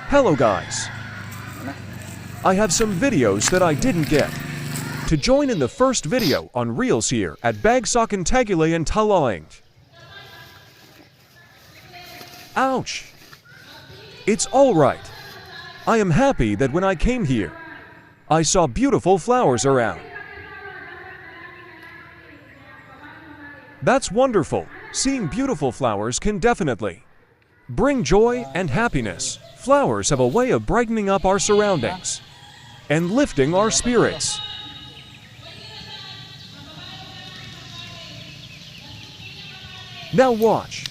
Hello guys. I have some videos that I didn't get. To join in the first video on Reels here at Bagsakan Tagulay and Talaing. Ouch! It's alright. I am happy that when I came here, I saw beautiful flowers around. That's wonderful. Seeing beautiful flowers can definitely bring joy and happiness. Flowers have a way of brightening up our surroundings and lifting our spirits. Now watch.